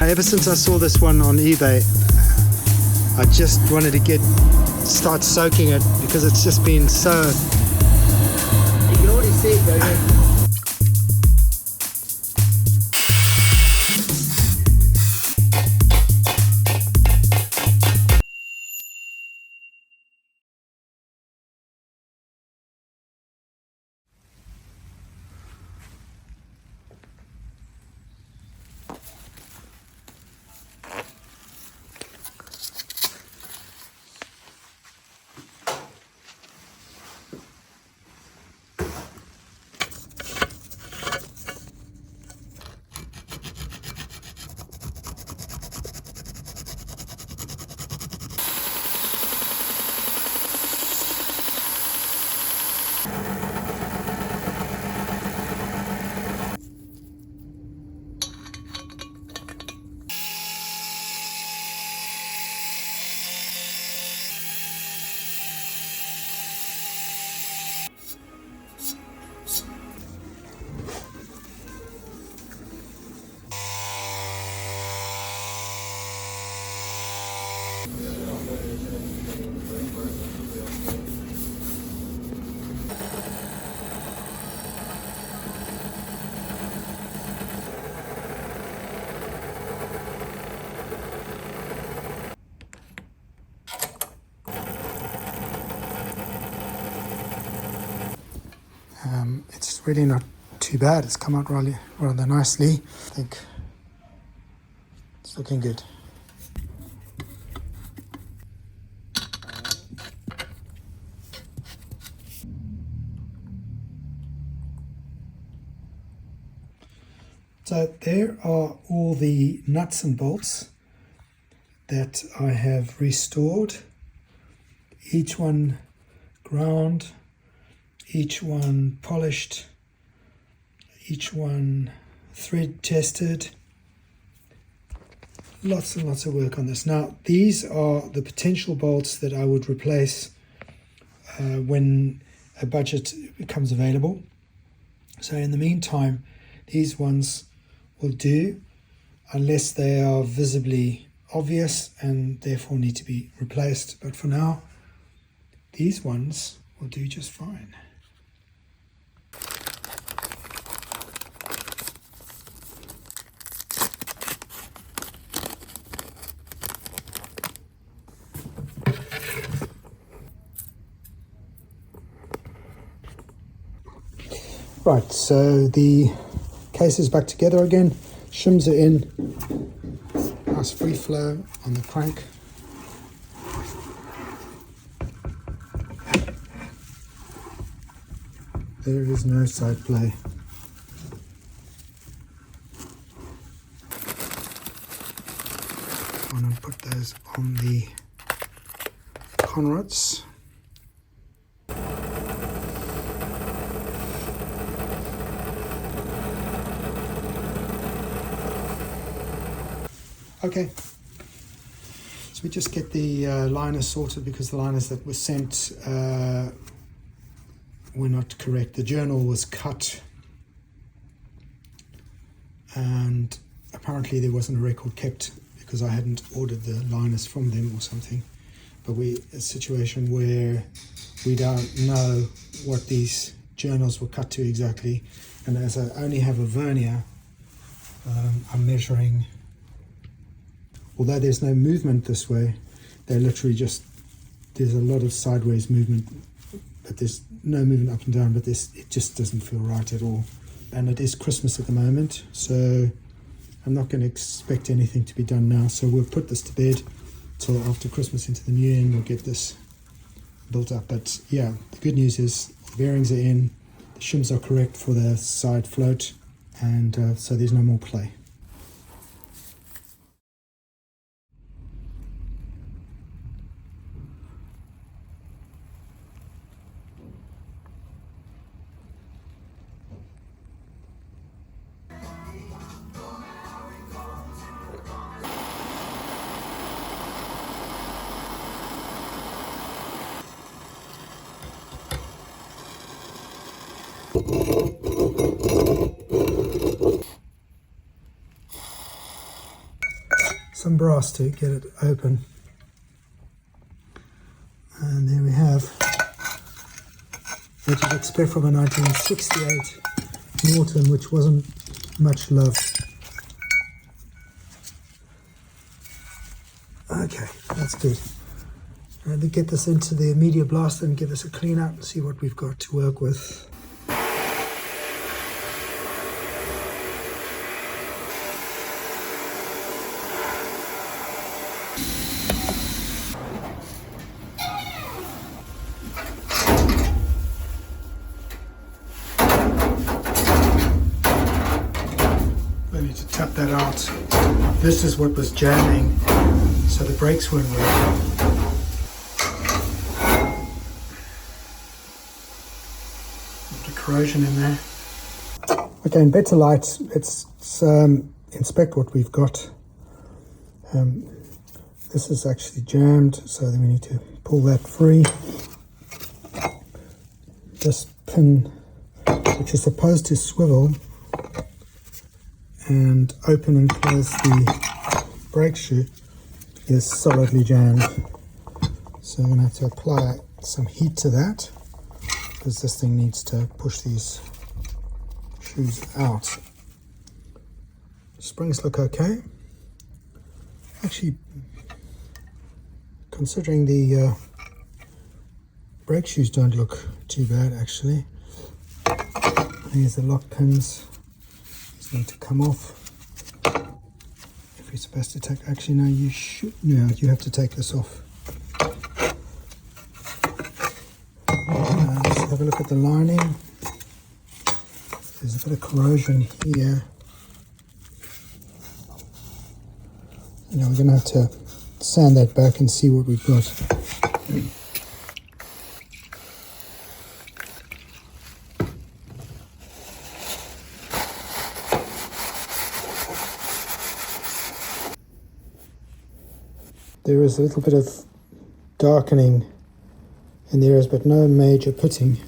Ever since I saw this one on eBay, I just wanted to start soaking it because it's just been so... You can already see it going in. It's really not too bad. It's come out rather nicely. I think it's looking good. So there are all the nuts and bolts that I have restored. Each one ground, each one polished, each one thread tested. Lots and lots of work on this. Now these are the potential bolts that I would replace when a budget becomes available. So in the meantime, these ones will do unless they are visibly obvious and therefore need to be replaced. But for now, these ones will do just fine. Right, so the case is back together again. Shims are in. Nice free flow on the crank. There is no side play. I'm going to put those on the conrods. Okay, so we just get the liners sorted because the liners that were sent were not correct. The journal was cut and apparently there wasn't a record kept because I hadn't ordered the liners from them or something. But a situation where we don't know what these journals were cut to exactly, and as I only have a vernier, I'm measuring. Although there's no movement this way, they're literally just, there's a lot of sideways movement, but there's no movement up and down, but it just doesn't feel right at all. And it is Christmas at the moment, so I'm not going to expect anything to be done now. So we'll put this to bed till after Christmas into the new year and we'll get this built up. But yeah, the good news is the bearings are in, the shims are correct for the side float, and so there's no more play. some brass to get it open. And there we have what you'd expect from a 1968 Norton, which wasn't much loved. Okay, that's good. And to get this into the media blaster and give this a clean out and see what we've got to work with. I need to tap that out. This is what was jamming, so the brakes weren't working. Corrosion in there. Okay, in better light, let's inspect what we've got. This is actually jammed, so then we need to pull that free. This pin, which is supposed to swivel and open and close the brake shoe, is solidly jammed. So I'm going to have to apply some heat to that, because this thing needs to push these shoes out. Springs look okay. Actually, considering the brake shoes don't look too bad actually. Here's the lock pins. These need to come off. If you're supposed to take, actually no, you should. No, you have to take this off. Let's have a look at the lining. There's a bit of corrosion here. Now we're going to have to sand that back and see what we've got. There is a little bit of darkening in the areas, but no major pitting.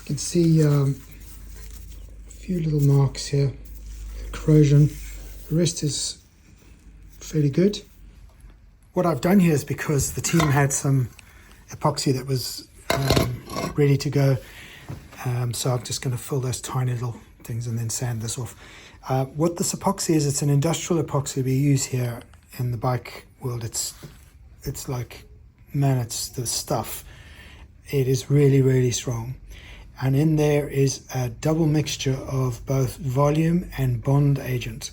You can see a few little marks here, corrosion. The rest is fairly good. What I've done here is because the team had some epoxy that was ready to go, so I'm just going to fill those tiny little things and then sand this off. What this epoxy is, it's an industrial epoxy we use here in the bike world. It's like, man, it's the stuff. It is really, really strong. And in there is a double mixture of both volume and bond agent.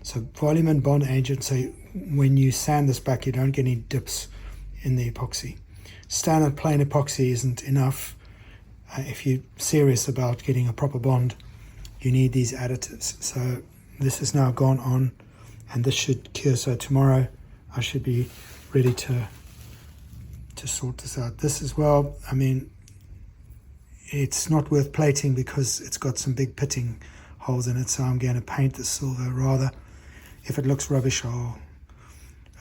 So volume and bond agent, so when you sand this back, you don't get any dips in the epoxy. Standard plain epoxy isn't enough. If you're serious about getting a proper bond, you need these additives. So this has now gone on, and this should cure. So tomorrow I should be ready to sort this out. This as well, I mean, it's not worth plating because it's got some big pitting holes in it, so I'm going to paint the silver rather. If it looks rubbish, I'll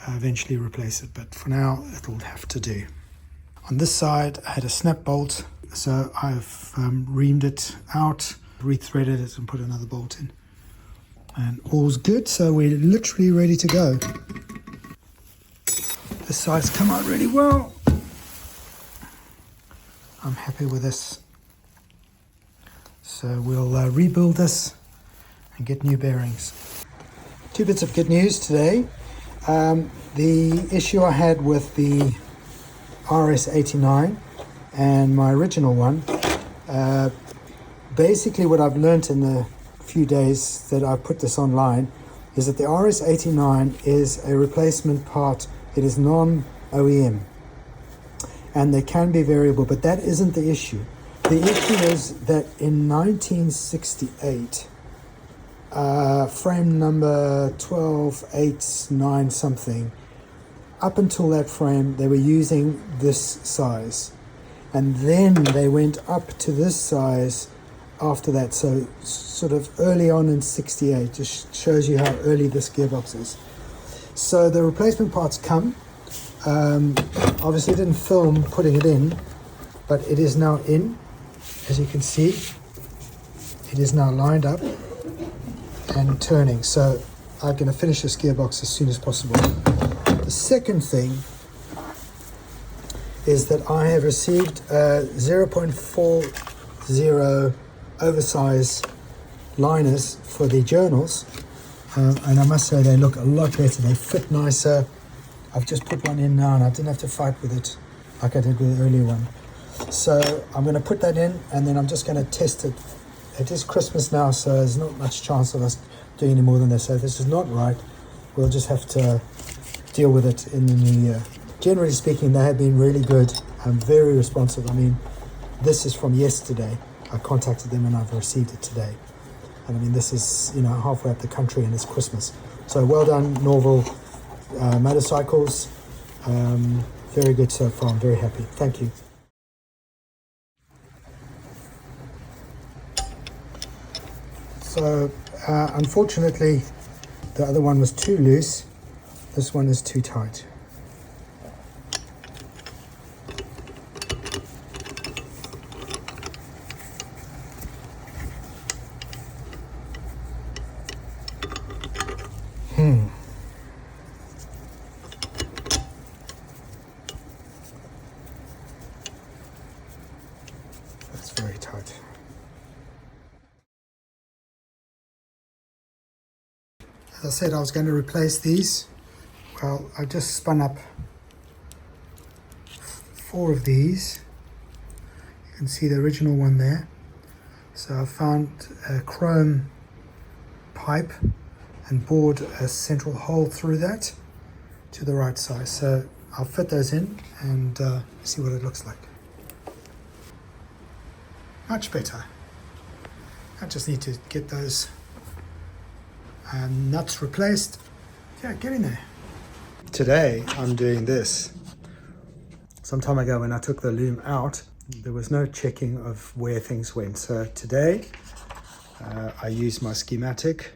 eventually replace it, but for now it'll have to do. On this side I had a snap bolt, so I've reamed it out, rethreaded it and put another bolt in, and all's good. So we're literally ready to go. This side's come out really well. I'm happy with this. So we'll rebuild this and get new bearings. Two bits of good news today. The issue I had with the RS89 and my original one, basically what I've learnt in the few days that I put this online is that the RS89 is a replacement part. It is non-OEM, and they can be variable, but that isn't the issue. The issue is that in 1968, frame number 1289 something, up until that frame they were using this size, and then they went up to this size after that. So sort of early on in 68, just shows you how early this gearbox is. So the replacement parts come. Obviously didn't film putting it in, but it is now in. As you can see, it is now lined up and turning. So I'm going to finish this gearbox as soon as possible. The second thing is that I have received 0.40 oversize liners for the journals, and I must say they look a lot better. They fit nicer. I've just put one in now and I didn't have to fight with it like I did with the earlier one. So I'm going to put that in, and then I'm just going to test it. It is Christmas now, so there's not much chance of us doing any more than this. So if this is not right, we'll just have to deal with it in the new year. Generally speaking, they have been really good and very responsive. I mean, this is from yesterday. I contacted them and I've received it today. And I mean, this is, you know, halfway up the country and it's Christmas. So well done, Norville Motorcycles. Very good so far. I'm very happy. Thank you. So unfortunately, the other one was too loose. This one is too tight. That's very tight. As I said, I was going to replace these. Well, I just spun up 4 of these. You can see the original one there. So I found a chrome pipe and bored a central hole through that to the right size. So I'll fit those in and see what it looks like. Much better. I just need to get those nuts replaced. Yeah, get in there. Today I'm doing this. Some time ago when I took the loom out, there was no checking of where things went. So today I used my schematic,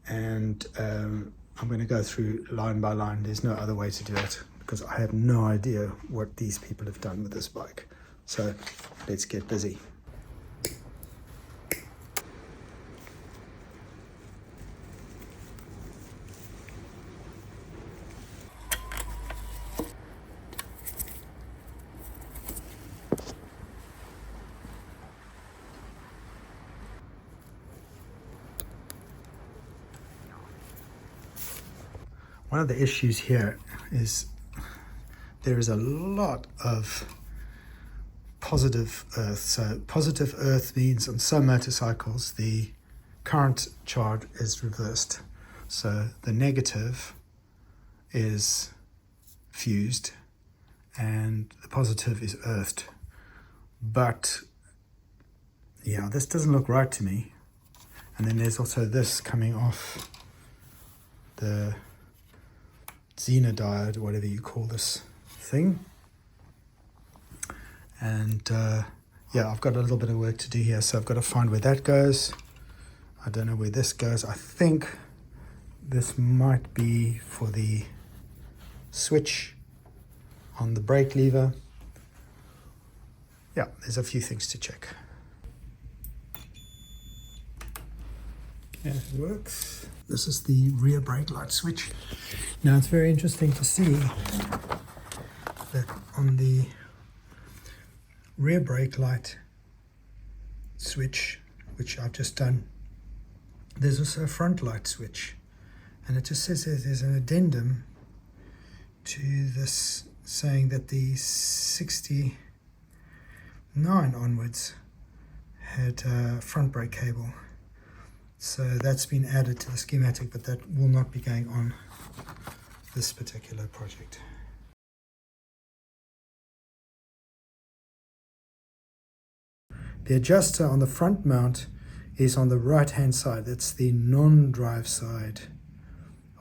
and I'm going to go through line by line. There's no other way to do it because I have no idea what these people have done with this bike. So let's get busy. One of the issues here is there is a lot of positive earth. So positive earth means on some motorcycles the current charge is reversed. So the negative is fused and the positive is earthed. But yeah, this doesn't look right to me. And then there's also this coming off the xenodiode, whatever you call this thing. And yeah, I've got a little bit of work to do here, so I've got to find where that goes. I don't know where this goes. I think this might be for the switch on the brake lever. Yeah, there's a few things to check. Yeah, it works. This is the rear brake light switch. Now it's very interesting to see that on the rear brake light switch, which I've just done, there's also a front light switch, and it just says there's an addendum to this saying that the 69 onwards had a front brake cable. So that's been added to the schematic, but that will not be going on this particular project. The adjuster on the front mount is on the right hand side. That's the non-drive side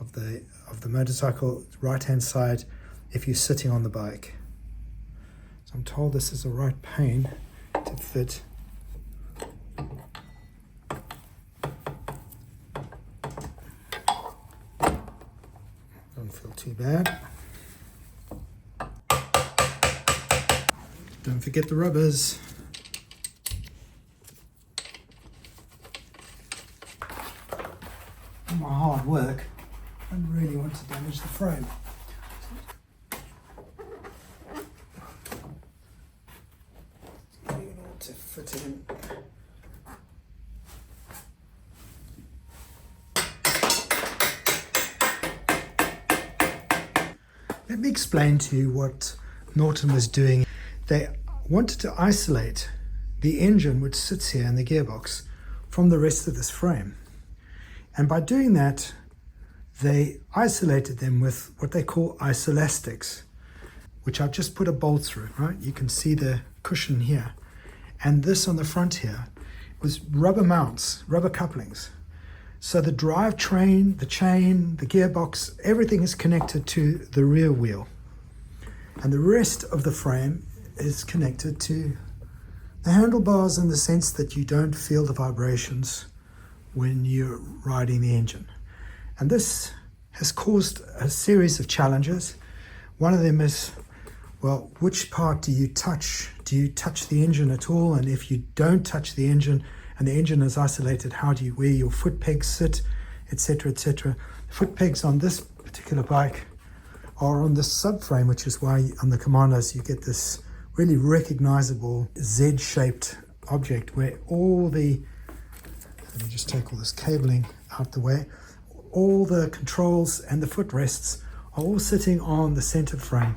of the motorcycle, right hand side if you're sitting on the bike. So I'm told this is the right pane to fit. Don't feel too bad. Don't forget the rubbers. My hard work, I don't really want to damage the frame. Getting it all to fit in. Let me explain to you what Norton was doing. They wanted to isolate the engine which sits here in the gearbox from the rest of this frame. And by doing that, they isolated them with what they call isolastics, which I've just put a bolt through, right? You can see the cushion here. And this on the front here was rubber mounts, rubber couplings. So the drivetrain, the chain, the gearbox, everything is connected to the rear wheel. And the rest of the frame is connected to the handlebars in the sense that you don't feel the vibrations when you're riding the engine. And this has caused a series of challenges. One of them is, well, which part do you touch? Do you touch the engine at all? And if you don't touch the engine and the engine is isolated, where your foot pegs sit, etc., etc. The foot pegs on this particular bike are on this subframe, which is why on the Commandos you get this really recognizable Z-shaped object where all the, let me just take all this cabling out the way, all the controls and the footrests are all sitting on the center frame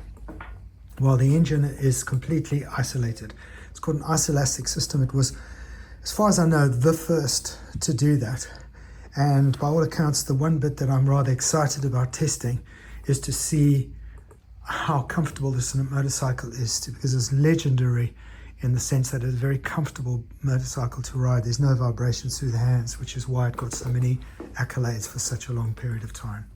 while the engine is completely isolated. It's called an isolastic system. It was, as far as I know, the first to do that. And by all accounts, the one bit that I'm rather excited about testing is to see how comfortable this motorcycle is, because it's legendary in the sense that it's a very comfortable motorcycle to ride. There's no vibrations through the hands, which is why it got so many accolades for such a long period of time.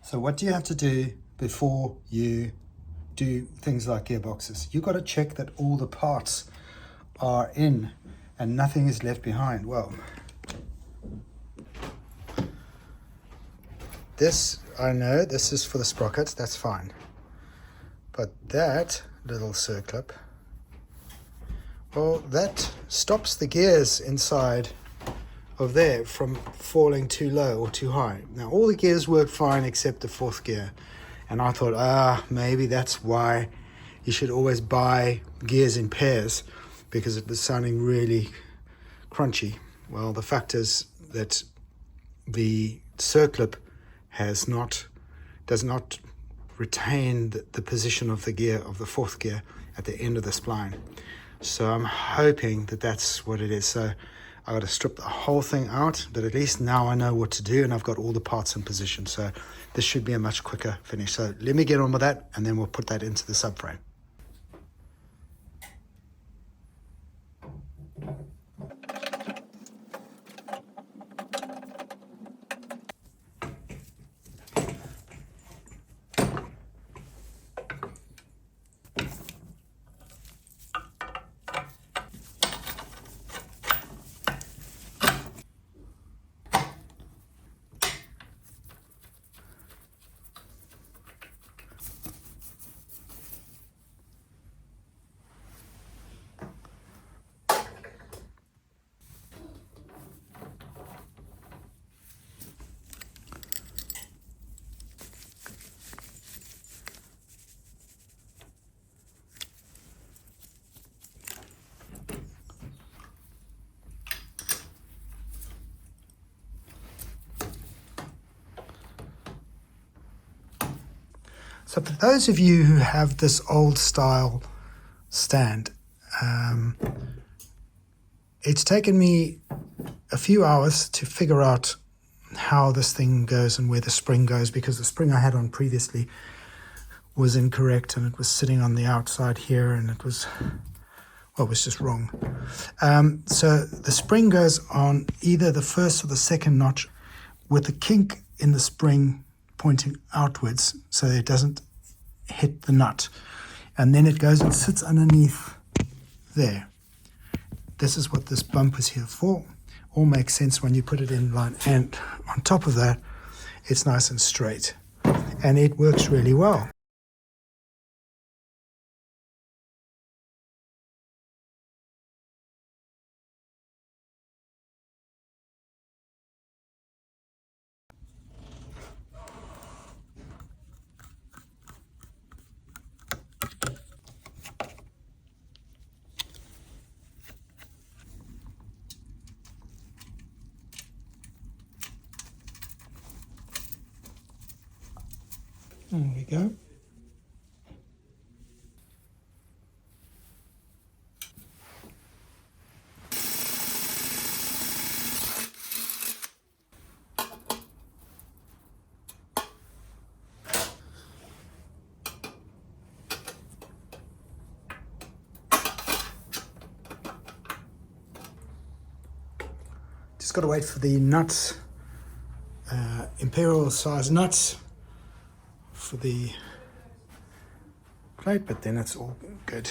So what do you have to do before you do things like gearboxes? You've got to check that all the parts are in and nothing is left behind. Well, this, I know this is for the sprocket, that's fine. But that little circlip, well, that stops the gears inside of there from falling too low or too high. Now all the gears work fine except the fourth gear, and I thought, maybe that's why you should always buy gears in pairs, because it was sounding really crunchy. Well, the fact is that the circlip does not retain the position of the gear, of the fourth gear at the end of the spline. So I'm hoping that that's what it is. So I got to strip the whole thing out, but at least now I know what to do and I've got all the parts in position. So this should be a much quicker finish. So let me get on with that and then we'll put that into the subframe. So for those of you who have this old style stand, it's taken me a few hours to figure out how this thing goes and where the spring goes, because the spring I had on previously was incorrect and it was sitting on the outside here, and it was just wrong. So the spring goes on either the first or the second notch with a kink in the spring pointing outwards so it doesn't hit the nut, and then it goes and sits underneath there. This is what this bump is here for. All makes sense when you put it in line, and on top of that it's nice and straight, and it works really well. There we go. Just got to wait for the nuts, imperial size nuts for the plate, but then it's all good.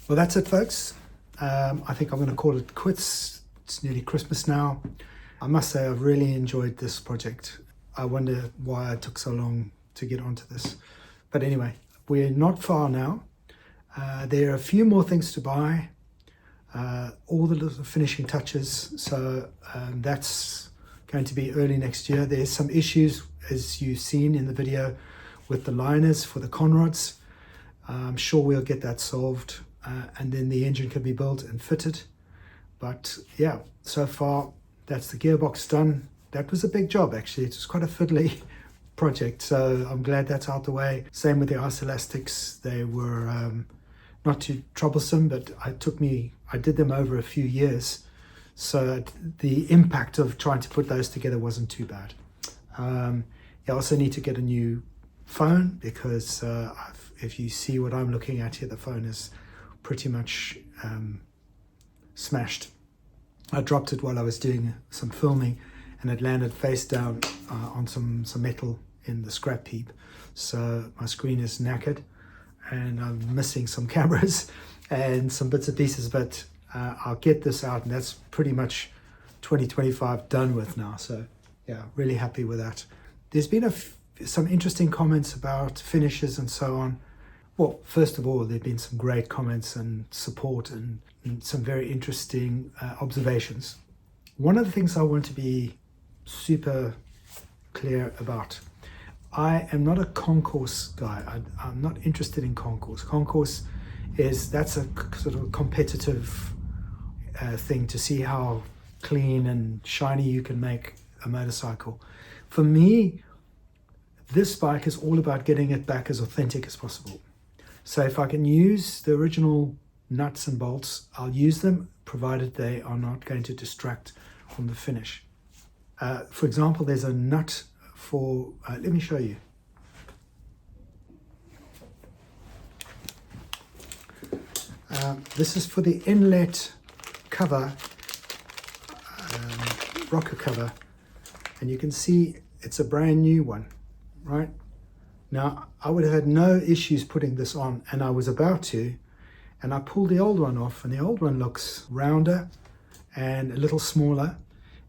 Well, that's it, folks. I think I'm going to call it quits. It's nearly Christmas now. I must say I've really enjoyed this project. I wonder why it took so long to get onto this. But anyway, we're not far now. There are a few more things to buy. All the little finishing touches, so that's going to be early next year. There's some issues, as you've seen in the video, with the liners for the conrods. I'm sure we'll get that solved, and then the engine can be built and fitted. But yeah, so far that's the gearbox done. That was a big job, actually. It was quite a fiddly project, so I'm glad that's out the way. Same with the ice elastics. They were not too troublesome, but I did them over a few years, so the impact of trying to put those together wasn't too bad. I also need to get a new phone, because if you see what I'm looking at here, the phone is pretty much smashed. I dropped it while I was doing some filming, and it landed face down on some metal in the scrap heap, so my screen is knackered and I'm missing some cameras and some bits and pieces, but I'll get this out, and that's pretty much 2025 done with now. So yeah, really happy with that. There's been some interesting comments about finishes and so on. Well, first of all, there've been some great comments and support and some very interesting observations. One of the things I want to be super clear about, I am not a concourse guy. I'm not interested in concourse. Concourse that's a sort of competitive thing to see how clean and shiny you can make a motorcycle. For me, this bike is all about getting it back as authentic as possible. So if I can use the original nuts and bolts, I'll use them, provided they are not going to distract from the finish. For example, there's a nut for, let me show you. This is for the inlet cover, rocker cover, and you can see it's a brand new one, right? Now, I would have had no issues putting this on, and I was about to, and I pulled the old one off, and the old one looks rounder and a little smaller,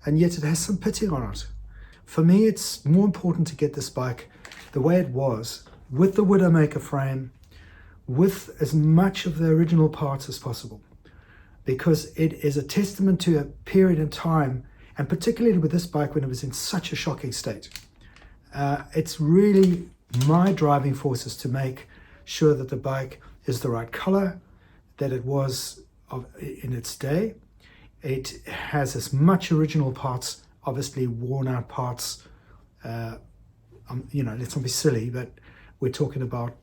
and yet it has some pitting on it. For me, it's more important to get this bike the way it was, with the Widowmaker frame, with as much of the original parts as possible, because it is a testament to a period in time, and particularly with this bike when it was in such a shocking state. It's really my driving force is to make sure that the bike is the right color that it was in its day. It has as much original parts, obviously worn out parts. Let's not be silly, but we're talking about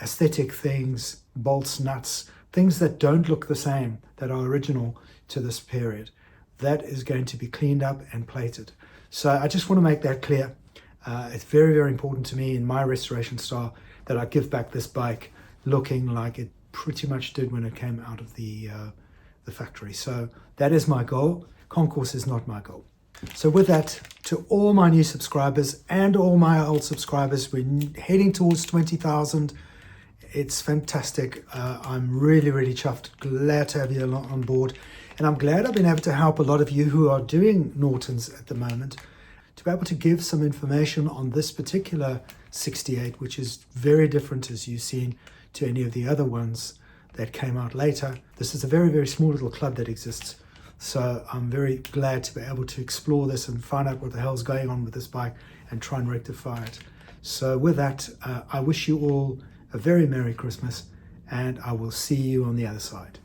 aesthetic things, bolts, nuts, things that don't look the same, that are original to this period. That is going to be cleaned up and plated. So I just want to make that clear. It's very, very important to me in my restoration style that I give back this bike looking like it pretty much did when it came out of the factory. So that is my goal. Concourse is not my goal. So with that, to all my new subscribers and all my old subscribers, we're heading towards 20,000. It's fantastic. I'm really, really chuffed. Glad to have you on board. And I'm glad I've been able to help a lot of you who are doing Nortons at the moment to be able to give some information on this particular 68, which is very different, as you've seen, to any of the other ones that came out later. This is a very, very small little club that exists. So I'm very glad to be able to explore this and find out what the hell's going on with this bike and try and rectify it. So with that, I wish you all a very Merry Christmas, and I will see you on the other side.